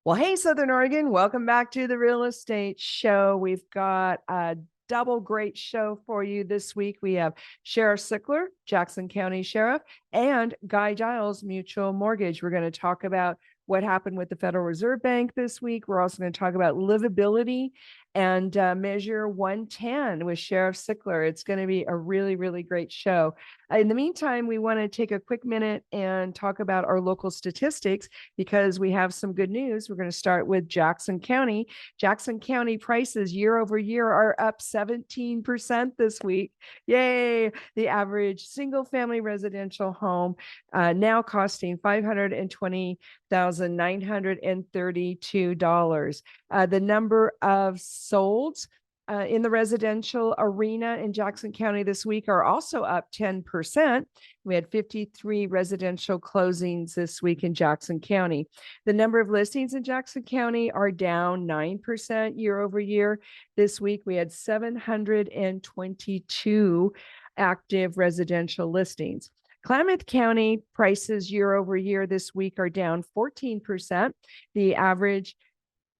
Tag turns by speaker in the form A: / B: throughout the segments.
A: Well, hey, Southern Oregon, welcome back to the Real Estate Show. We've got a double great show for you this week. We have Sheriff Sickler, Jackson County Sheriff, and Giles, Mutual Mortgage. We're going to talk about what happened with the Federal Reserve Bank this week. We're also going to talk about livability and Measure 110 with Sheriff Sickler. It's going to be a really, really great show. In the meantime, we want to take a quick minute and talk about our local statistics because we have some good news. We're going to start with Jackson County. Jackson County prices year over year are up 17% this week. Yay! The average single family residential home now costing $520,932. The number of solds in the residential arena in Jackson County this week are also up 10%. We had 53 residential closings this week in Jackson County. The number of listings in Jackson County are down 9% year over year. This week, we had 722 active residential listings. Klamath County prices year over year this week are down 14%. The average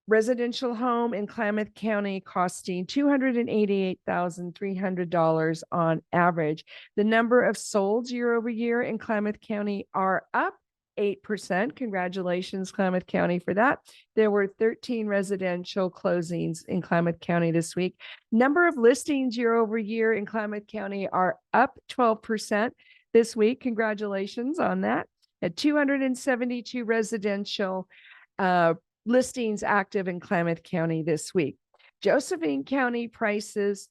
A: residential home in Klamath County costing $288,300 on average. The number of solds year over year in Klamath County are up 8%. Congratulations, Klamath County, for that. There were 13 residential closings in Klamath County this week. Number of listings year over year in Klamath County are up 12% this week. Congratulations on that. At 272 residential listings active in Klamath County this week. Josephine County prices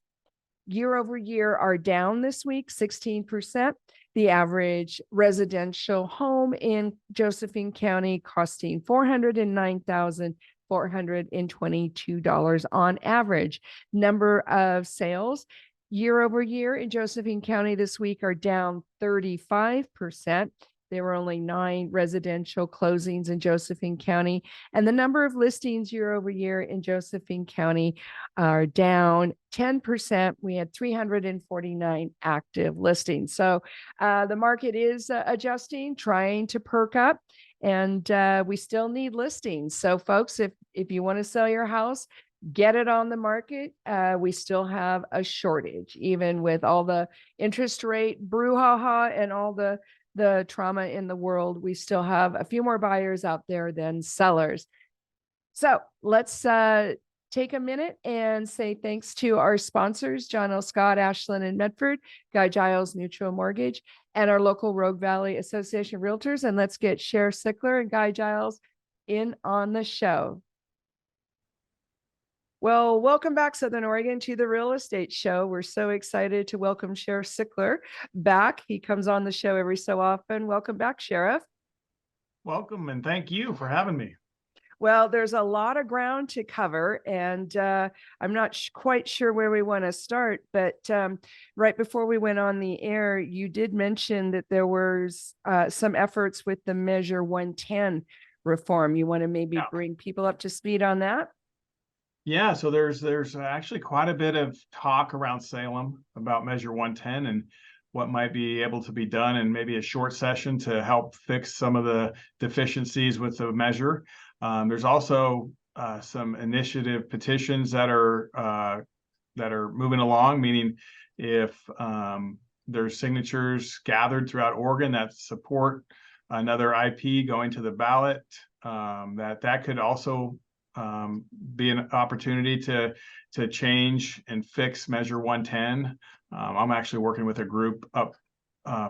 A: year over year are down this week, 16%. The average residential home in Josephine County costing $409,422 on average. Number of sales year over year in Josephine County this week are down 35%. There were only 9 residential closings in Josephine County, and the number of listings year over year in Josephine County are down 10%. We had 349 active listings. So the market is adjusting, trying to perk up, and we still need listings. So folks, if you want to sell your house, get it on the market. We still have a shortage, even with all the interest rate brouhaha and all the trauma in the world. We still have a few more buyers out there than sellers. So let's take a minute and say thanks to our sponsors, John L. Scott, Ashland, and Medford, Giles, Mutual Mortgage, and our local Rogue Valley Association of Realtors. And let's get Sheriff Sickler and Giles in on the show. Well, welcome back, Southern Oregon, to the Real Estate Show. We're so excited to welcome Sheriff Sickler back. He comes on the show every so often. Welcome back, Sheriff.
B: Welcome, and thank you for having me.
A: Well, there's a lot of ground to cover, and I'm not quite sure where we want to start, but right before we went on the air, you did mention that there was some efforts with the Measure 110 reform. You want to maybe bring people up to speed on that?
B: Yeah, so there's actually quite a bit of talk around Salem about Measure 110 and what might be able to be done in maybe a short session to help fix some of the deficiencies with the measure. There's also some initiative petitions that are moving along, meaning if there's signatures gathered throughout Oregon that support another IP going to the ballot, that could also be an opportunity to change and fix Measure 110. I'm actually working with a group up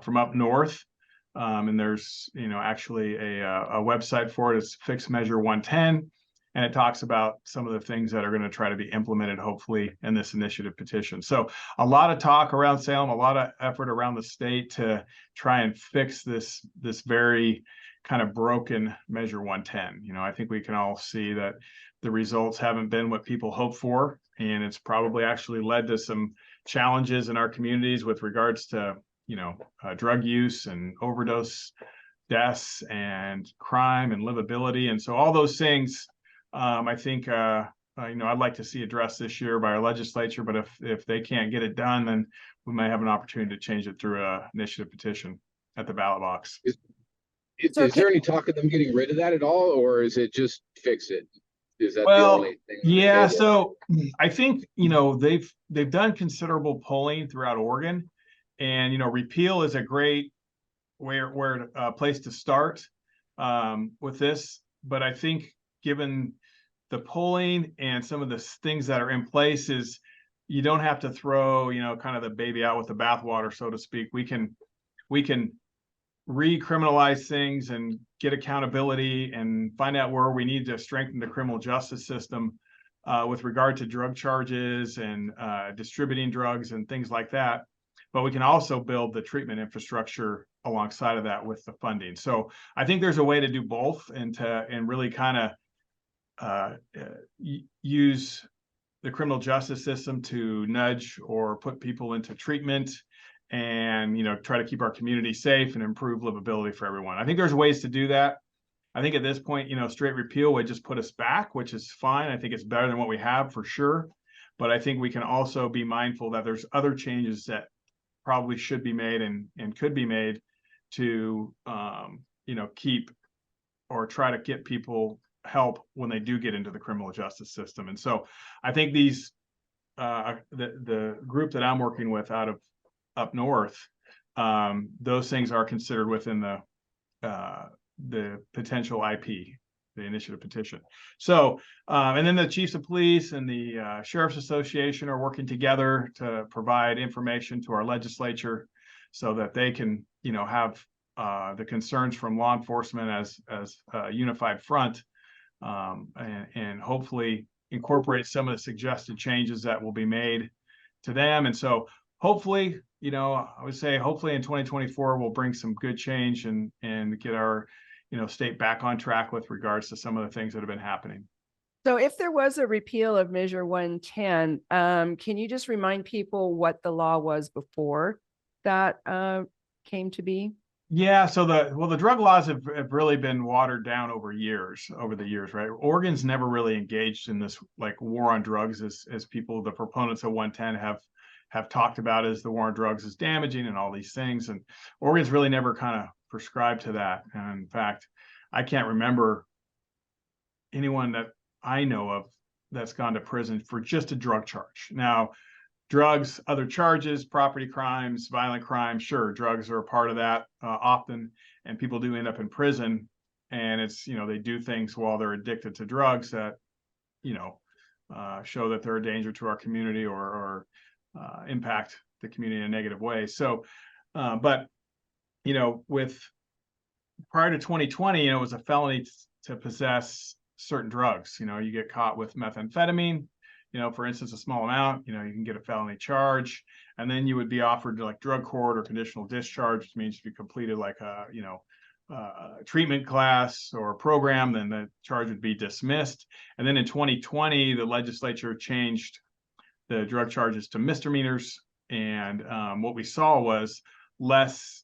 B: from up north, and there's actually a website for it. It's Fix Measure 110, and it talks about some of the things that are going to try to be implemented, hopefully, in this initiative petition. So a lot of talk around Salem, a lot of effort around the state to try and fix this very kind of broken Measure 110. I think we can all see that the results haven't been what people hoped for, and it's probably actually led to some challenges in our communities with regards to drug use and overdose deaths and crime and livability. And so all those things, I think I'd like to see addressed this year by our legislature, but if they can't get it done, then we may have an opportunity to change it through an initiative petition at the ballot box.
A: So
C: Is there any talk of them getting rid of that at all, or is it just fix it? Is that the
B: Well,
C: only thing on the
B: yeah,
C: table?
B: so I think, they've done considerable polling throughout Oregon, and, repeal is a great where place to start with this. But I think given the polling and some of the things that are in place, is you don't have to throw, kind of the baby out with the bathwater, so to speak. We can recriminalize things and get accountability and find out where we need to strengthen the criminal justice system with regard to drug charges and distributing drugs and things like that. But we can also build the treatment infrastructure alongside of that with the funding. So I think there's a way to do both and really kind of use the criminal justice system to nudge or put people into treatment and, try to keep our community safe and improve livability for everyone. I think there's ways to do that. I think at this point, straight repeal would just put us back, which is fine. I think it's better than what we have for sure. But I think we can also be mindful that there's other changes that probably should be made and could be made to, keep or try to get people help when they do get into the criminal justice system. And so I think these, the group that I'm working with out of up north, those things are considered within the potential IP, the initiative petition. So, and then the chiefs of police and the Sheriff's Association are working together to provide information to our legislature so that they can, have the concerns from law enforcement as a unified front, and hopefully incorporate some of the suggested changes that will be made to them. And so hopefully, I would say hopefully in 2024, we'll bring some good change and get our, state back on track with regards to some of the things that have been happening.
A: So if there was a repeal of Measure 110, can you just remind people what the law was before that came to be?
B: Yeah, so the drug laws have really been watered down over the years, right? Oregon's never really engaged in this like war on drugs as people, the proponents of 110 have talked about, as the war on drugs is damaging and all these things. And Oregon's really never kind of prescribed to that. And in fact, I can't remember anyone that I know of that's gone to prison for just a drug charge. Now, drugs, other charges, property crimes, violent crimes, sure, drugs are a part of that often, and people do end up in prison. And it's, they do things while they're addicted to drugs that, show that they're a danger to our community or impact the community in a negative way. So, but, with prior to 2020, it was a felony to possess certain drugs. You get caught with methamphetamine, for instance, a small amount, you can get a felony charge, and then you would be offered like drug court or conditional discharge, which means if you completed like a, treatment class or program, then the charge would be dismissed. And then in 2020, the legislature changed the drug charges to misdemeanors. And what we saw was less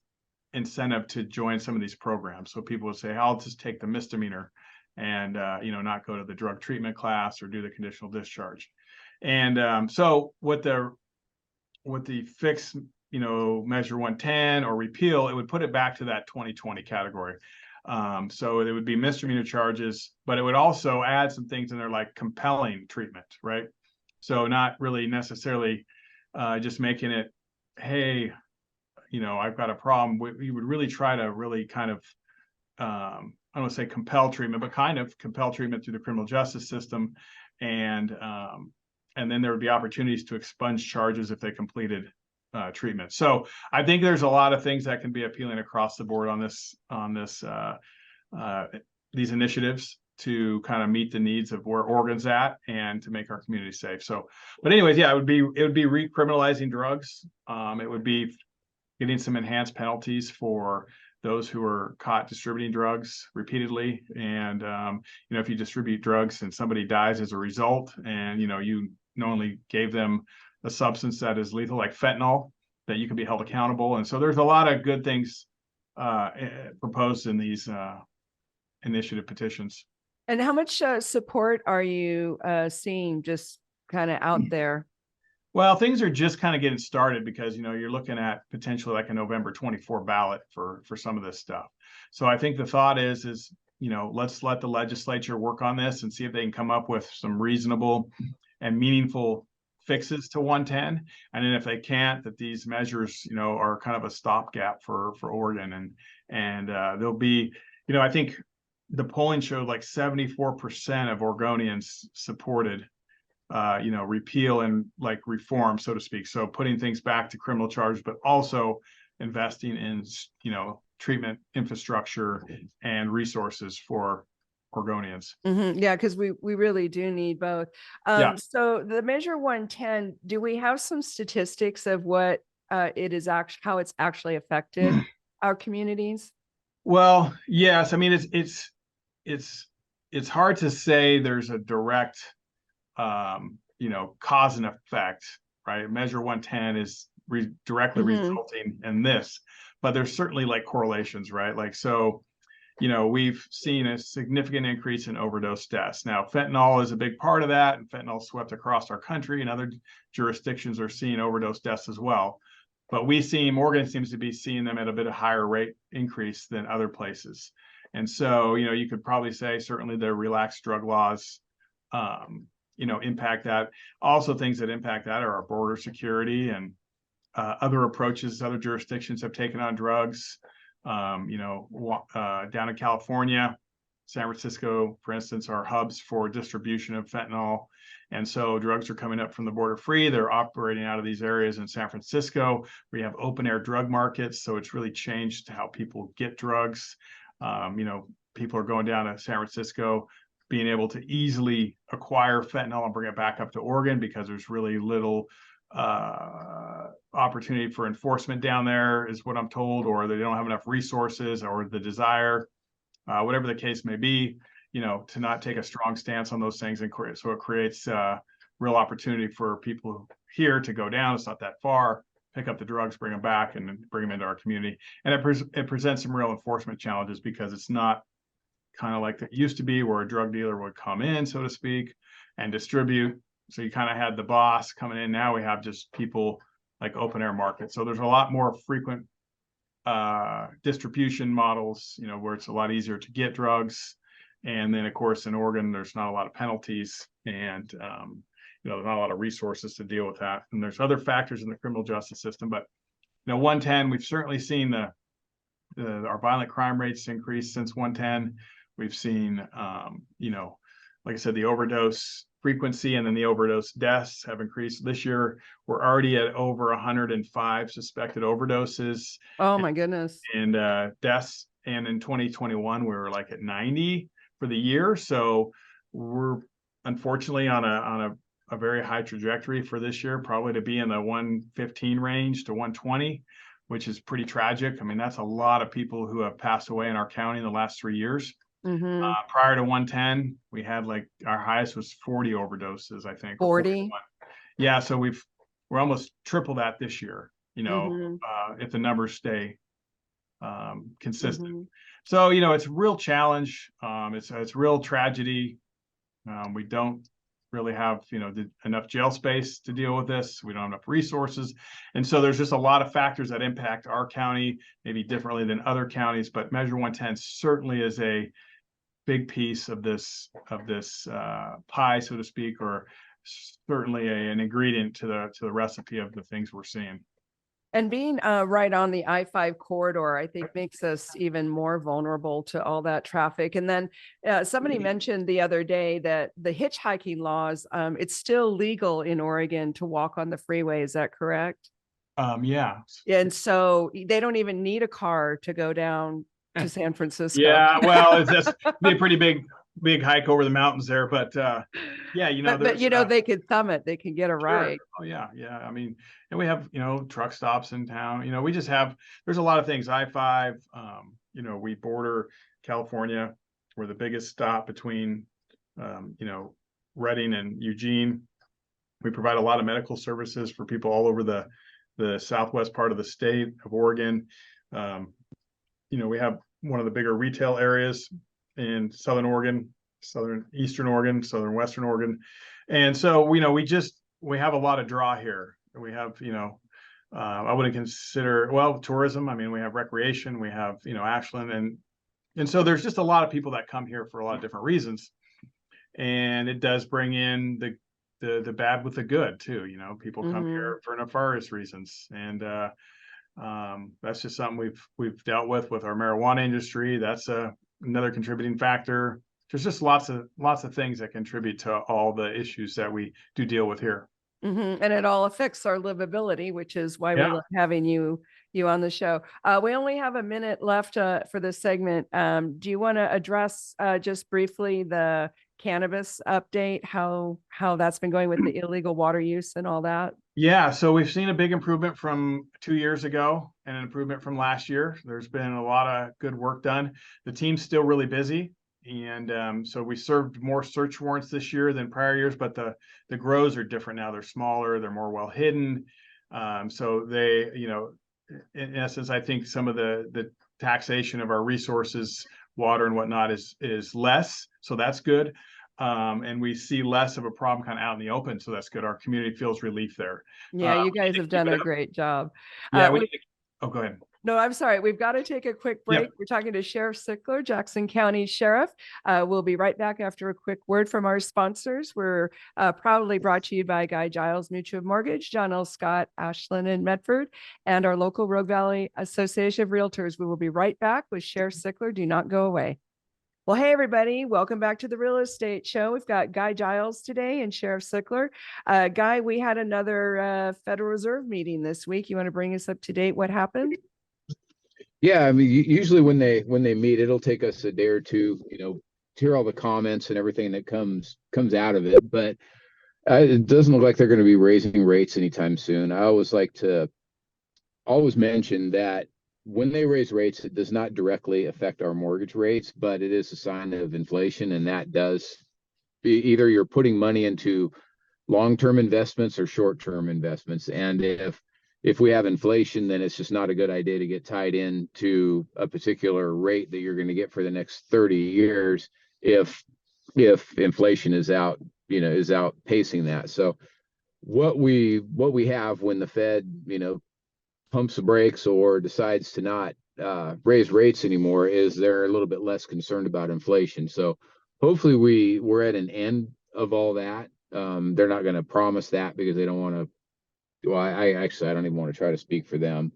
B: incentive to join some of these programs. So people would say, I'll just take the misdemeanor and, not go to the drug treatment class or do the conditional discharge. And so with the fix, Measure 110 or repeal, it would put it back to that 2020 category. So it would be misdemeanor charges, but it would also add some things in there like compelling treatment, right? So not really necessarily just making it, hey, I've got a problem. We would really try to really kind of, I don't want to say compel treatment, but kind of compel treatment through the criminal justice system. And then there would be opportunities to expunge charges if they completed treatment. So I think there's a lot of things that can be appealing across the board on these initiatives to kind of meet the needs of where Oregon's at and to make our community safe. So, but anyways, yeah, it would be recriminalizing drugs. It would be getting some enhanced penalties for those who are caught distributing drugs repeatedly. And, if you distribute drugs and somebody dies as a result, and, you knowingly gave them a substance that is lethal, like fentanyl, that you can be held accountable. And so there's a lot of good things proposed in these initiative petitions.
A: And how much support are you seeing just kind of out there?
B: Well, things are just kind of getting started because, you're looking at potentially like a November 24 ballot for some of this stuff. So I think the thought is, let's let the legislature work on this and see if they can come up with some reasonable and meaningful fixes to 110. And then if they can't, that these measures, are kind of a stopgap for Oregon. And there'll be, I think the polling showed like 74% of Oregonians supported repeal and like reform, so to speak. So putting things back to criminal charges, but also investing in, treatment infrastructure and resources for Oregonians.
A: Yeah, because we really do need both.
B: Yeah.
A: So the Measure 110, do we have some statistics of what it is actually, how it's actually affected our communities?
B: Well, yes. I mean, it's hard to say there's a direct cause and effect, right? Measure 110 is directly resulting in this, but there's certainly like correlations, right? Like, so, we've seen a significant increase in overdose deaths. Now, fentanyl is a big part of that, and fentanyl swept across our country, and other jurisdictions are seeing overdose deaths as well. But Oregon seems to be seeing them at a bit of higher rate increase than other places. And so, you could probably say certainly the relaxed drug laws, impact that. Also, things that impact that are our border security and other approaches other jurisdictions have taken on drugs. Down in California, San Francisco, for instance, are hubs for distribution of fentanyl. And so drugs are coming up from the border free. They're operating out of these areas in San Francisco. We have open air drug markets. So it's really changed how people get drugs. People are going down to San Francisco, being able to easily acquire fentanyl and bring it back up to Oregon because there's really little opportunity for enforcement down there, is what I'm told, or they don't have enough resources or the desire, whatever the case may be, to not take a strong stance on those things. And so it creates real opportunity for people here to go down. It's not that far, pick up the drugs, bring them back, and then bring them into our community. And it presents some real enforcement challenges because it's not kind of like it used to be where a drug dealer would come in, so to speak, and distribute. So you kind of had the boss coming in. Now we have just people like open air markets. So there's a lot more frequent distribution models, where it's a lot easier to get drugs. And then, of course, in Oregon, there's not a lot of penalties and, there's not a lot of resources to deal with that. And there's other factors in the criminal justice system. But, 110, we've certainly seen our violent crime rates increase since 110. We've seen, like I said, the overdose frequency and then the overdose deaths have increased. This year, we're already at over 105 suspected overdoses.
A: Oh my goodness.
B: And deaths. And in 2021, we were like at 90 for the year. So we're unfortunately on a very high trajectory for this year, probably to be in the 115 range to 120, which is pretty tragic. I mean, that's a lot of people who have passed away in our county in the last 3 years. Prior to 110, we had like our highest was 40 overdoses, I think.
A: 40.
B: Yeah, so we're almost triple that this year. If the numbers stay consistent. So it's a real challenge. It's real tragedy. We don't really have enough jail space to deal with this. We don't have enough resources, and so there's just a lot of factors that impact our county maybe differently than other counties. But Measure 110 certainly is a big piece of this pie, so to speak, or certainly an ingredient to the recipe of the things we're seeing.
A: And being right on the I-5 corridor, I think makes us even more vulnerable to all that traffic. And then somebody mentioned the other day that the hitchhiking laws, it's still legal in Oregon to walk on the freeway. Is that correct?
B: Yeah.
A: And so they don't even need a car to go down to San Francisco.
B: Yeah, well, it's just be a pretty big hike over the mountains there, but yeah,
A: but they could thumb it, they can get a ride.
B: Oh yeah. I mean, and we have truck stops in town. We just have, there's a lot of things. I-5, we border California. We're the biggest stop between Redding and Eugene. We provide a lot of medical services for people all over the southwest part of the state of Oregon. We have one of the bigger retail areas in Southern Oregon, Southern Eastern Oregon, Southern Western Oregon. And so, we just we have a lot of draw here. We have, I wouldn't consider, well, tourism. I mean, we have recreation, we have, Ashland, and so there's just a lot of people that come here for a lot of different reasons. And it does bring in the bad with the good too. People come here for nefarious reasons. And that's just something we've dealt with our marijuana industry. That's another contributing factor. There's just lots of things that contribute to all the issues that we do deal with here.
A: And it all affects our livability, which is why we love having you on the show. We only have a minute left for this segment. Do you want to address just briefly the cannabis update, how that's been going with the illegal water use and all that?
B: Yeah, so we've seen a big improvement from 2 years ago and an improvement from last year. There's been a lot of good work done. The team's still really busy. And so we served more search warrants this year than prior years, but the grows are different now. They're smaller, they're more well hidden. So they, in essence, I think some of the taxation of our resources, water and whatnot, is less. So that's good. And we see less of a problem kind of out in the open. So that's good. Our community feels relief there.
A: Yeah, you guys have done a great job.
B: Yeah, oh, go ahead.
A: No, I'm sorry. We've got to take a quick break.
B: Yep.
A: We're talking to Sheriff Sickler, Jackson County Sheriff. We'll be right back after a quick word from our sponsors. We're proudly brought to you by Giles Mutual Mortgage, John L. Scott, Ashland, and Medford, and our local Rogue Valley Association of Realtors. We will be right back with Sheriff Sickler. Do not go away. Well, hey, everybody. Welcome back to the Real Estate Show. We've got Guy Giles today and Sheriff Sickler. Guy, we had another Federal Reserve meeting this week. You want to bring us up to date? What happened?
C: Yeah, I mean, usually when they meet, it'll take us a day or two, to hear all the comments and everything that comes out of it. But it doesn't look like they're going to be raising rates anytime soon. I always like to mention that when they raise rates, it does not directly affect our mortgage rates, but it is a sign of inflation, and that does be either you're putting money into long-term investments or short-term investments, and if we have inflation, then it's just not a good idea to get tied into a particular rate that you're going to get for the next 30 years if inflation is outpacing that. So what we have when the Fed, pumps the brakes or decides to not raise rates anymore is they're a little bit less concerned about inflation. So hopefully we're at an end of all that. They're not going to promise that because they don't want to. Well, I don't even want to try to speak for them,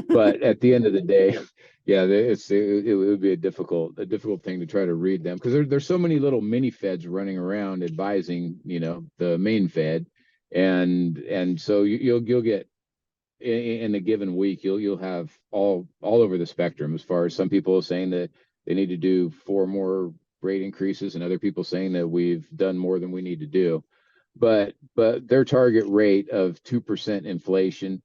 C: but at the end of the day, yeah, it would be a difficult thing to try to read them because there's so many little mini feds running around advising, the main Fed, and so you'll get in a given week you'll have all over the spectrum as far as some people saying that they need to do 4 more rate increases and other people saying that we've done more than we need to do. But their target rate of 2% inflation,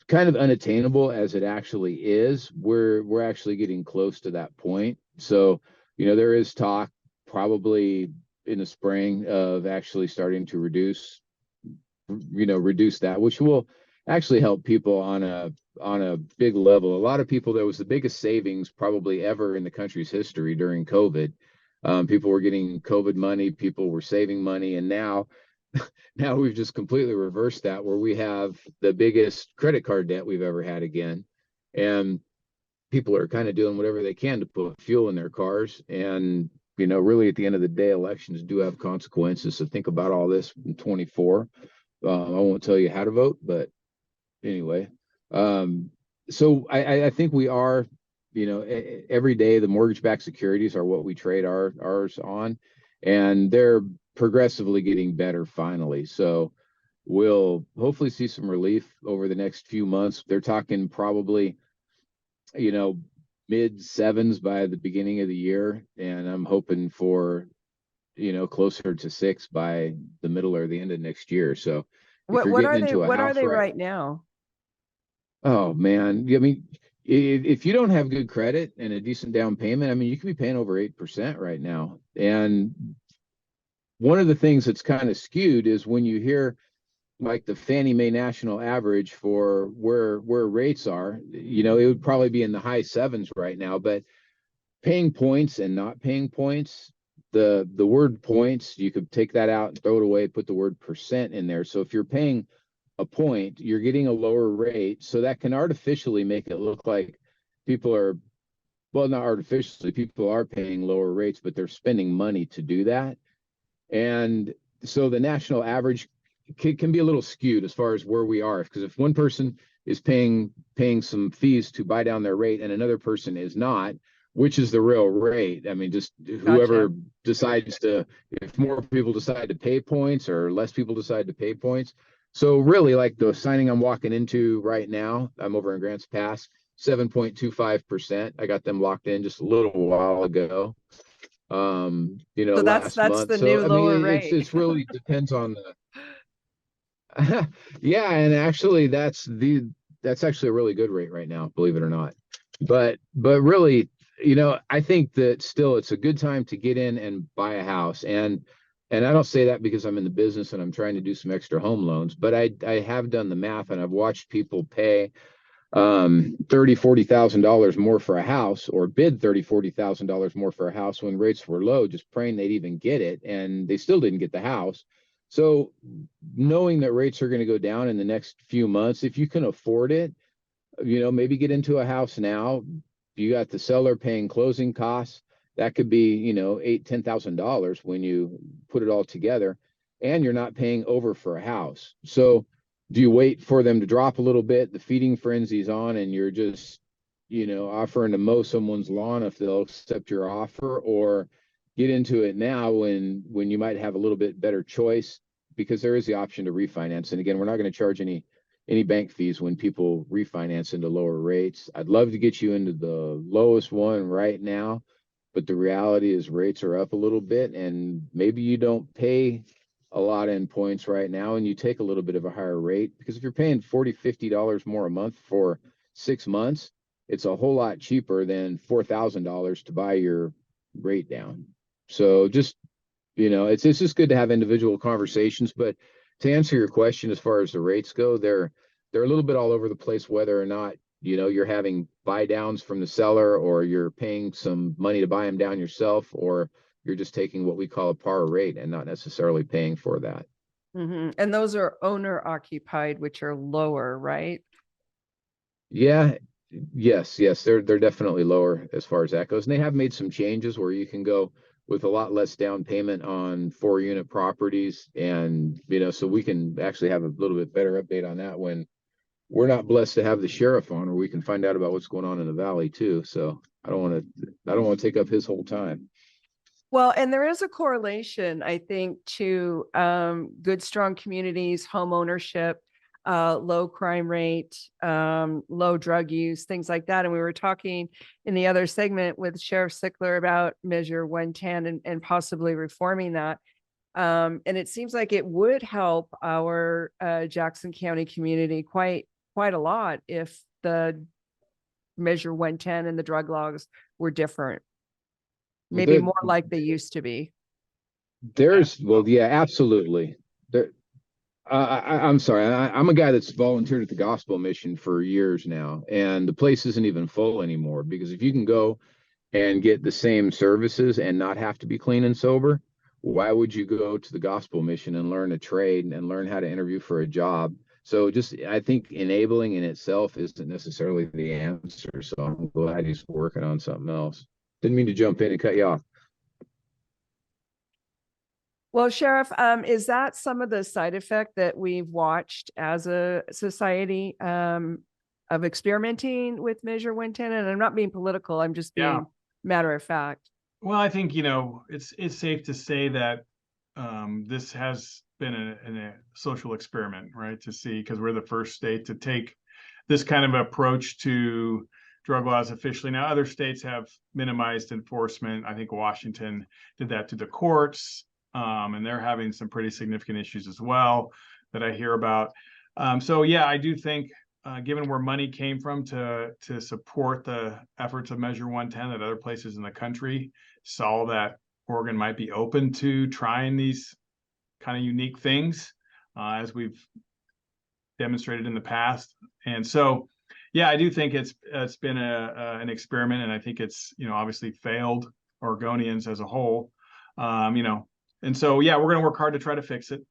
C: kind of unattainable as it actually is. We're actually getting close to that point. So, there is talk probably in the spring of actually starting to reduce that, which will actually help people on a big level. A lot of people, that was the biggest savings probably ever in the country's history during COVID. People were getting COVID money, people were saving money, and now we've just completely reversed that, where we have the biggest credit card debt we've ever had again, and people are kind of doing whatever they can to put fuel in their cars. And really at the end of the day, elections do have consequences. So think about all this in 24. I won't tell you how to vote, but anyway, so I think we are. Every day the mortgage-backed securities are what we trade ours on, and they're progressively getting better finally. So we'll hopefully see some relief over the next few months. They're talking probably, mid 7s by the beginning of the year, and I'm hoping for, closer to 6 by the middle or the end of next year. So
A: what are they right now?
C: Oh man, I mean, if you don't have good credit and a decent down payment, I mean, you could be paying over 8% right now. And one of the things that's kind of skewed is when you hear like the Fannie Mae national average for where rates are, it would probably be in the high 7s right now, but paying points and not paying points, the word points, you could take that out and throw it away, put the word percent in there. So if you're paying a point, you're getting a lower rate. So that can artificially make it look like people are, well, not artificially, people are paying lower rates, but they're spending money to do that. And so the national average can be a little skewed as far as where we are, because if one person is paying some fees to buy down their rate and another person is not, which is the real rate? I mean, just whoever decides to, if more people decide to pay points or less people decide to pay points. So really, like the signing I'm walking into right now, I'm over in Grants Pass, 7.25%. I got them locked in just a little while ago. You know,
A: So
C: last
A: that's
C: month.
A: the
C: So
A: new
C: I
A: lower
C: mean,
A: rate.
C: it's really depends on the yeah, and actually that's actually a really good rate right now, believe it or not. But really, you know, I think that still it's a good time to get in and buy a house. And I don't say that because I'm in the business and I'm trying to do some extra home loans, but I have done the math and I've watched people pay $30,000-$40,000 more for a house, or bid $30,000-$40,000 more for a house when rates were low, just praying they'd even get it, and they still didn't get the house. So knowing that rates are going to go down in the next few months, if you can afford it, you know, maybe get into a house now. You got the seller paying closing costs. That could be, you know, $8,000-$10,000 when you put it all together, and you're not paying over for a house. So do you wait for them to drop a little bit, the feeding frenzy's on, and you're just, you know, offering to mow someone's lawn if they'll accept your offer, or get into it now when you might have a little bit better choice, because there is the option to refinance. And again, we're not going to charge any bank fees when people refinance into lower rates. I'd love to get you into the lowest one right now, but the reality is rates are up a little bit, and maybe you don't pay a lot in points right now and you take a little bit of a higher rate, because if you're paying $40-$50 more a month for 6 months, it's a whole lot cheaper than $4,000 to buy your rate down. So just, you know, it's just good to have individual conversations. But to answer your question, as far as the rates go, they're a little bit all over the place, whether or not, you know, you're having buy downs from the seller, or you're paying some money to buy them down yourself, or you're just taking what we call a par rate and not necessarily paying for that.
A: And those are owner occupied, which are lower, right?
C: Yeah, yes, they're definitely lower as far as that goes. And they have made some changes where you can go with a lot less down payment on 4-unit properties. And, you know, so we can actually have a little bit better update on that when we're not blessed to have the sheriff on, or we can find out about what's going on in the valley too. So I don't want to take up his whole time.
A: Well, and there is a correlation, I think, to good, strong communities, home ownership, low crime rate, low drug use, things like that. And we were talking in the other segment with Sheriff Sickler about Measure 110 and possibly reforming that. And it seems like it would help our Jackson County community quite a lot if the Measure 110 and the drug laws were different. Maybe more like they used to be.
C: Well, yeah, absolutely. I'm sorry. I'm a guy that's volunteered at the gospel mission for years now, and the place isn't even full anymore, because if you can go and get the same services and not have to be clean and sober, why would you go to the gospel mission and learn a trade and learn how to interview for a job? So just, I think enabling in itself isn't necessarily the answer. So I'm glad he's working on something else. Didn't mean to jump in and cut you off.
A: Well, Sheriff, is that some of the side effect that we've watched as a society of experimenting with Measure 110? And I'm not being political, I'm just being matter of fact.
B: Well, I think, you know, it's safe to say that this has been a social experiment, right? To see, because we're the first state to take this kind of approach to drug laws officially. Now, other states have minimized enforcement. I think Washington did that to the courts. And they're having some pretty significant issues as well that I hear about. So yeah, I do think, given where money came from to support the efforts of Measure 110, that other places in the country saw that Oregon might be open to trying these kind of unique things, as we've demonstrated in the past. And so, yeah, I do think it's been an experiment, and I think it's, you know, obviously failed Oregonians as a whole. You know, and so, yeah, we're going to work hard to try to fix it.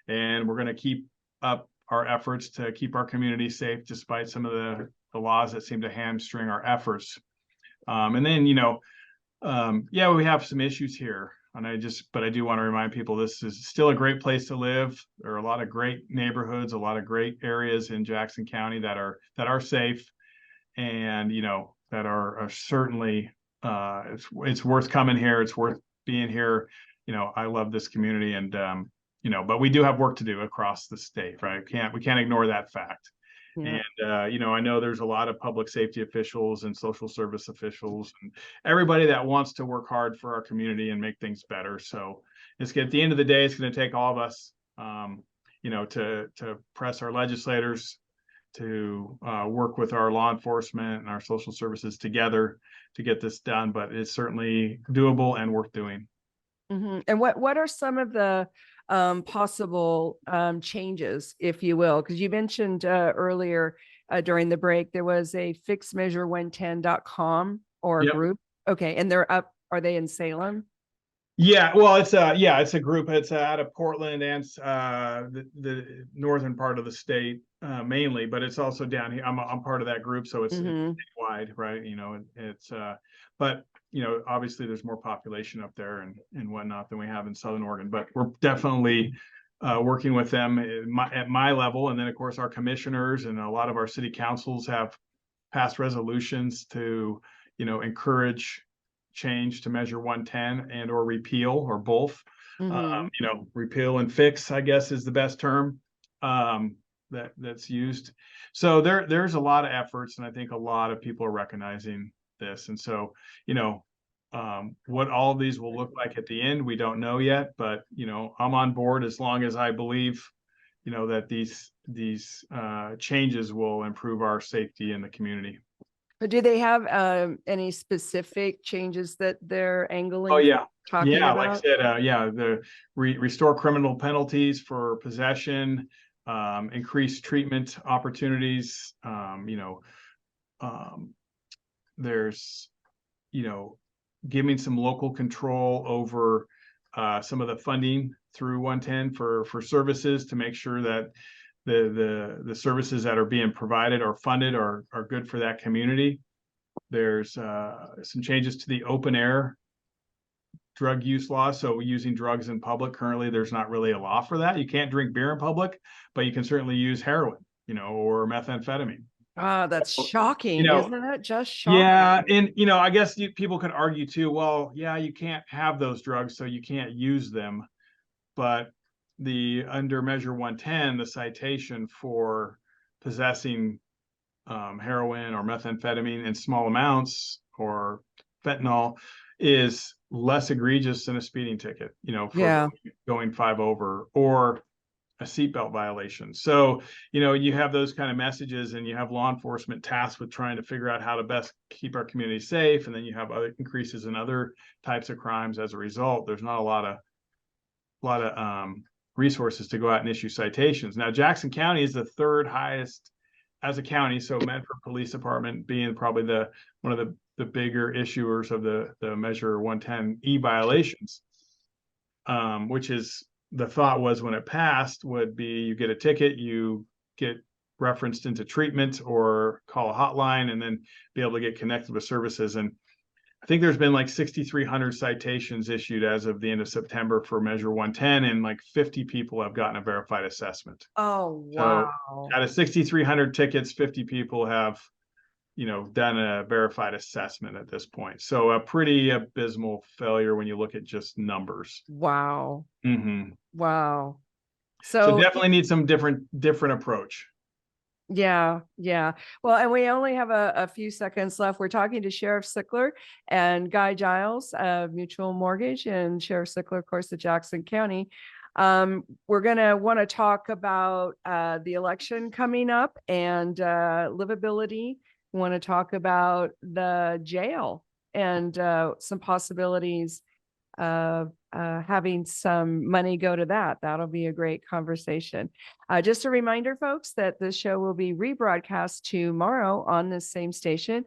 B: And we're going to keep up our efforts to keep our community safe, despite some of the laws that seem to hamstring our efforts. And then, you know, yeah, we have some issues here. And but I do want to remind people this is still a great place to live. There are a lot of great neighborhoods, a lot of great areas in Jackson County that are safe, and you know, that are certainly it's worth coming here. It's worth being here. You know, I love this community, and you know, but we do have work to do across the state, right? We can't ignore that fact.
A: Yeah.
B: And you know, I know there's a lot of public safety officials and social service officials and everybody that wants to work hard for our community and make things better. So at the end of the day, it's going to take all of us, you know, to press our legislators, to work with our law enforcement and our social services together to get this done. But it's certainly doable and worth doing.
A: And what are some of the possible changes, if you will? Because you mentioned earlier during the break, there was a fixmeasure110.com or
B: Yep.
A: group. Okay. And they're up. Are they in Salem?
B: Yeah, well, it's a group. It's out of Portland and the northern part of the state mainly, but it's also down here. I'm part of that group, so it's statewide, right? You know, but you know, obviously there's more population up there and whatnot than we have in Southern Oregon. But we're definitely working with them at my level, and then of course our commissioners and a lot of our city councils have passed resolutions to, you know, encourage change to measure 110 and or repeal or both. You know, repeal and fix, I guess, is the best term that's used. So there's a lot of efforts, and I think a lot of people are recognizing this. And so, you know, what all of these will look like at the end, we don't know yet, but you know, I'm on board as long as I believe, you know, that these changes will improve our safety in the community.
A: But do they have any specific changes that they're angling?
B: Oh yeah,
A: talking
B: yeah.
A: about?
B: Like I said, yeah, the restore criminal penalties for possession, increase treatment opportunities. You know, there's, you know, giving some local control over some of the funding through 110 for services to make sure that the services that are being provided or funded are good for that community. There's some changes to the open air drug use law. So using drugs in public, currently there's not really a law for that. You can't drink beer in public, but you can certainly use heroin, you know, or methamphetamine.
A: That's shocking.
B: You know,
A: isn't that just shocking?
B: Yeah, and you know, I guess people could argue too, well, yeah, you can't have those drugs, so you can't use them. But under measure 110, the citation for possessing heroin or methamphetamine in small amounts or fentanyl is less egregious than a speeding ticket, you know, for going 5 over or a seatbelt violation. So, you know, you have those kind of messages, and you have law enforcement tasked with trying to figure out how to best keep our community safe. And then you have other increases in other types of crimes as a result. There's not a lot of resources to go out and issue citations. Now, Jackson County is the third highest as a county. So Medford Police Department being probably one of the bigger issuers of the measure 110 violations, which is, the thought was when it passed would be you get a ticket, you get referenced into treatment or call a hotline and then be able to get connected with services. And I think there's been like 6,300 citations issued as of the end of September for measure 110, and like 50 people have gotten a verified assessment.
A: Oh, wow.
B: So out of 6,300 tickets, 50 people have, you know, done a verified assessment at this point. So a pretty abysmal failure when you look at just numbers.
A: Wow. Wow.
B: So definitely need some different approach.
A: Yeah. Well, and we only have a few seconds left. We're talking to Sheriff Sickler and Guy Giles of Mutual Mortgage, and Sheriff Sickler, of course, of Jackson County. We're going to want to talk about the election coming up and livability. We want to talk about the jail and some possibilities of having some money go to that. That'll be a great conversation. Just a reminder, folks, that this show will be rebroadcast tomorrow on this same station,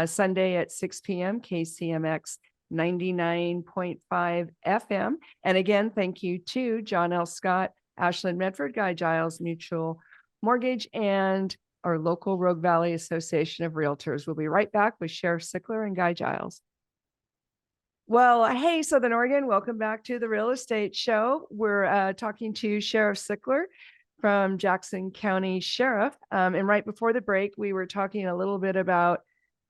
A: Sunday at 6 p.m. KCMX 99.5 FM. And again, thank you to John L. Scott, Ashland, Medford, Guy Giles, Mutual Mortgage, and our local Rogue Valley Association of Realtors. We'll be right back with Sheriff Sickler and Guy Giles. Well, hey, Southern Oregon, welcome back to the Real Estate Show. We're talking to Sheriff Sickler from Jackson County Sheriff. And right before the break, we were talking a little bit about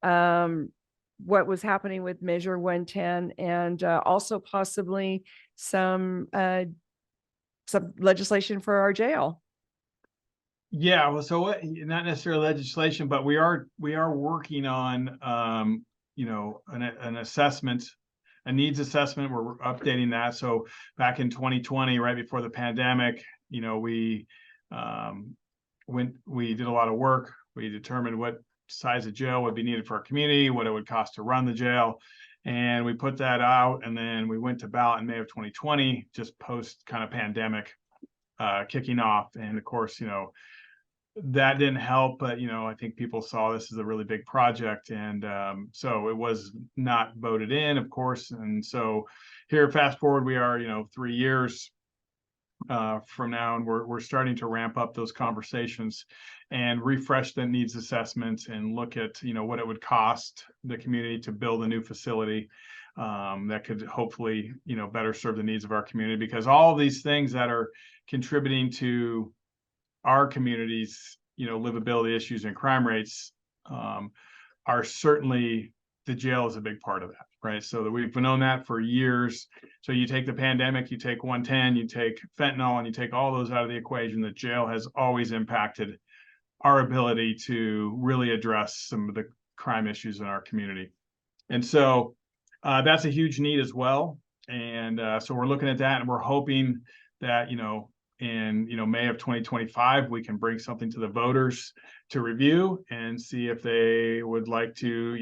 A: what was happening with Measure 110 and also possibly some legislation for our jail.
B: Yeah, well, so not necessarily legislation, but we are working on an assessment, a needs assessment. We're updating that. So back in 2020, right before the pandemic, we did a lot of work. We determined what size of jail would be needed for our community, what it would cost to run the jail. And we put that out, and then we went to ballot in May of 2020, just post kind of pandemic kicking off. And of course, that didn't help, but I think people saw this as a really big project, and so it was not voted in, of course. And so here, fast forward, we are 3 years from now, and we're starting to ramp up those conversations and refresh the needs assessments and look at what it would cost the community to build a new facility that could hopefully better serve the needs of our community, because all of these things that are contributing to our community's livability issues and crime rates are certainly, the jail is a big part of that, right? So that we've known that for years. So you take the pandemic, you take 110, you take fentanyl, and you take all those out of the equation, the jail has always impacted our ability to really address some of the crime issues in our community. And so that's a huge need as well. And so we're looking at that, and we're hoping that in May of 2025, we can bring something to the voters to review and see if they would like to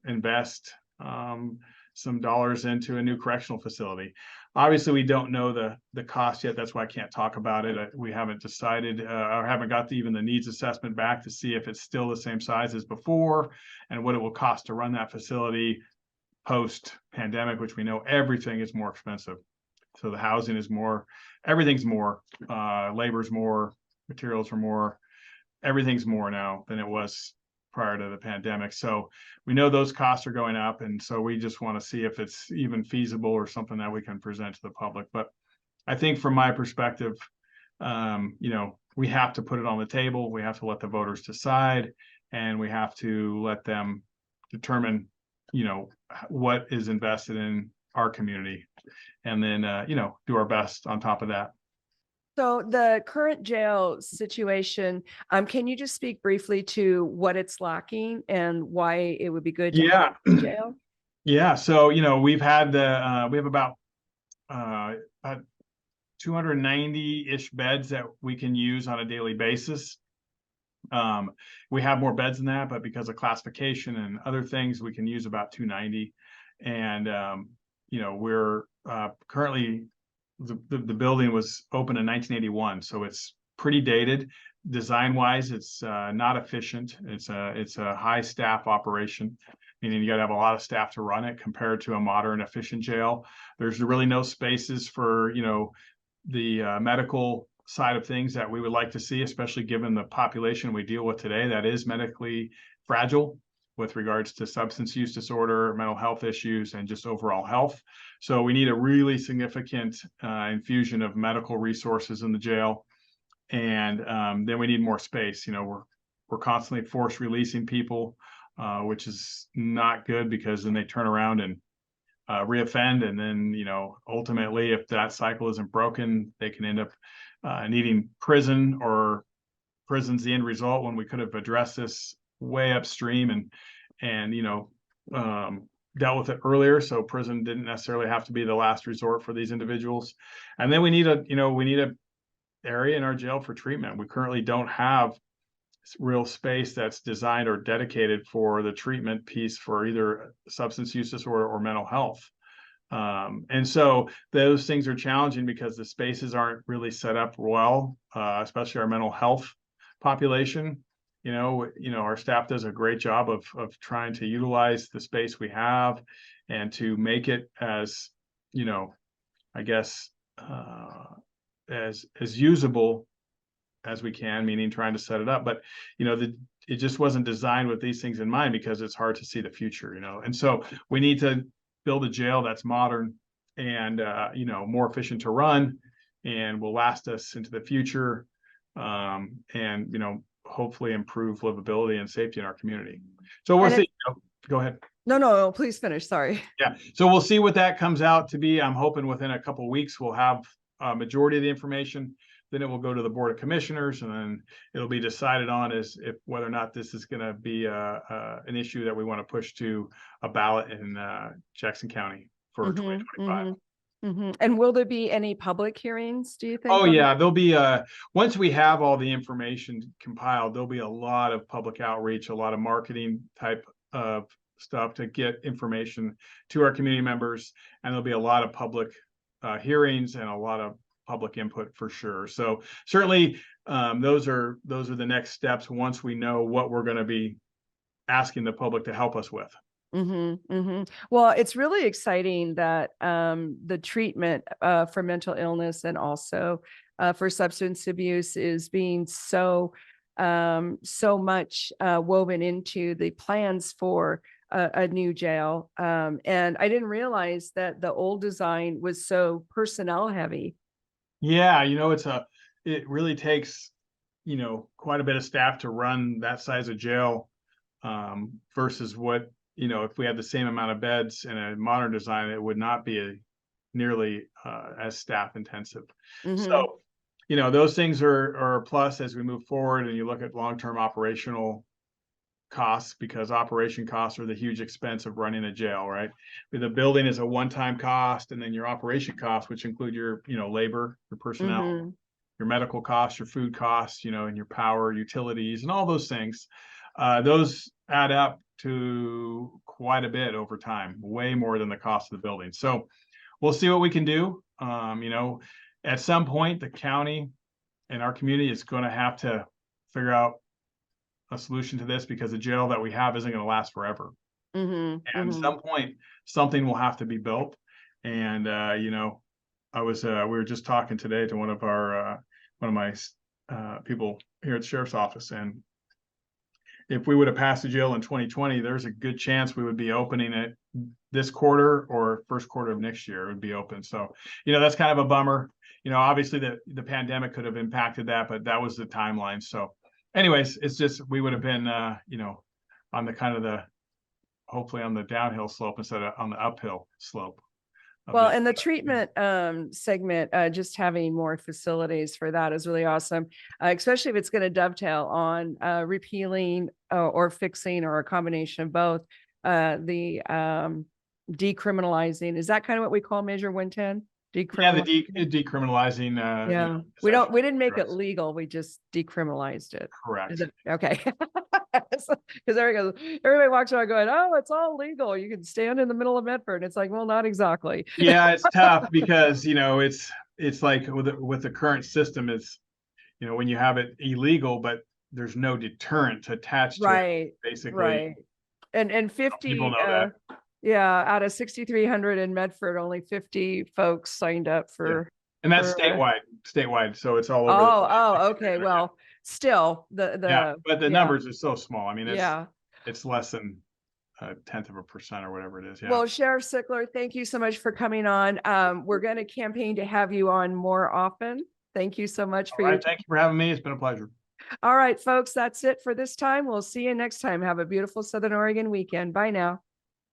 B: invest some dollars into a new correctional facility. Obviously, we don't know the cost yet. That's why I can't talk about it. We haven't decided or haven't got even the needs assessment back to see if it's still the same size as before and what it will cost to run that facility post pandemic, which we know everything is more expensive. So the housing is more, everything's more, labor's more, materials are more, everything's more now than it was prior to the pandemic. So we know those costs are going up. And so we just want to see if it's even feasible or something that we can present to the public. But I think from my perspective, we have to put it on the table. We have to let the voters decide, and we have to let them determine, what is invested in our community, and then do our best on top of that.
A: So the current jail situation, can you just speak briefly to what it's lacking and why it would be good to have the jail?
B: Yeah, so we've had we have about 290-ish beds that we can use on a daily basis. We have more beds than that, but because of classification and other things, we can use about 290. And we're currently, the building was open in 1981, so it's pretty dated. Design wise, it's not efficient. It's a high staff operation, meaning you got to have a lot of staff to run it compared to a modern efficient jail. There's really no spaces for the medical side of things that we would like to see, especially given the population we deal with today that is medically fragile with regards to substance use disorder, mental health issues, and just overall health. So we need a really significant infusion of medical resources in the jail. And then we need more space. We're constantly force releasing people, which is not good, because then they turn around and reoffend. And then, ultimately, if that cycle isn't broken, they can end up needing prison, or prison's the end result, when we could have addressed this way upstream and dealt with it earlier. So prison didn't necessarily have to be the last resort for these individuals. And then we need a area in our jail for treatment. We currently don't have real space that's designed or dedicated for the treatment piece for either substance use disorder or mental health. And so those things are challenging because the spaces aren't really set up well, especially our mental health population. Our staff does a great job of trying to utilize the space we have and to make it as, you know, I guess, as usable as we can, meaning trying to set it up. But, you know, it just wasn't designed with these things in mind because it's hard to see the future, you know. And so we need to build a jail that's modern and, you know, more efficient to run and will last us into the future. And, you know, hopefully improve livability and safety in our community. So we'll see. Go ahead.
A: No, please finish. Sorry.
B: Yeah. So we'll see what that comes out to be. I'm hoping within a couple of weeks, we'll have a majority of the information. Then it will go to the Board of Commissioners, and then it'll be decided on as if whether or not this is going to be an issue that we want to push to a ballot in Jackson County for 2025.
A: And will there be any public hearings, do you think?
B: Oh yeah, there'll be once we have all the information compiled, there'll be a lot of public outreach, a lot of marketing type of stuff to get information to our community members, and there'll be a lot of public hearings and a lot of public input for sure. So certainly those are the next steps once we know what we're going to be asking the public to help us with.
A: Well, it's really exciting that the treatment for mental illness and also for substance abuse is being so much woven into the plans for a new jail. And I didn't realize that the old design was so personnel heavy.
B: Yeah, you know, it really takes, you know, quite a bit of staff to run that size of jail versus what, you know, if we had the same amount of beds in a modern design, it would not be nearly as staff intensive. So, you know, those things are a plus as we move forward and you look at long-term operational costs, because operation costs are the huge expense of running a jail, right? The building is a one-time cost, and then your operation costs, which include your, you know, labor, your personnel, your medical costs, your food costs, you know, and your power, utilities, and all those things. Those add up to quite a bit over time, way more than the cost of the building. So we'll see what we can do. You know, at some point, the county and our community is going to have to figure out a solution to this, because the jail that we have isn't going to last forever. And at some point, something will have to be built. And you know, we were just talking today to one of my people here at the Sheriff's Office, and if we would have passed the jail in 2020, there's a good chance we would be opening it this quarter or first quarter of next year. It would be open. So, you know, that's kind of a bummer. You know, obviously the pandemic could have impacted that, but that was the timeline. So anyways, it's just, we would have been, you know, on the kind of hopefully on the downhill slope instead of on the uphill slope.
A: Well, and the treatment segment, just having more facilities for that is really awesome, especially if it's going to dovetail on repealing or fixing, or a combination of both, the decriminalizing. Is that kind of what we call Measure 110?
B: Yeah, the decriminalizing.
A: Yeah,
B: you know,
A: we didn't make it legal. We just decriminalized it.
B: Correct.
A: Okay. Because there he goes. Everybody walks around going, "Oh, it's all legal. You can stand in the middle of Medford." It's like, well, not exactly.
B: Yeah, it's tough because, you know, it's like with the current system, it's, you know, when you have it illegal, but there's no deterrent attached to it, basically.
A: Right. And 50
B: people know that.
A: Yeah, out of 6,300 in Medford, only 50 folks signed up for.
B: Yeah. And that's statewide. So it's all over.
A: Oh, okay. Well, still
B: yeah, but the numbers are so small. I mean, it's less than 0.1% or whatever it is. Yeah.
A: Well, Sheriff Sickler, thank you so much for coming on. We're going to campaign to have you on more often. Thank you so much for your time.
B: Thank you for having me. It's been a pleasure.
A: All right, folks, that's it for this time. We'll see you next time. Have a beautiful Southern Oregon weekend. Bye now.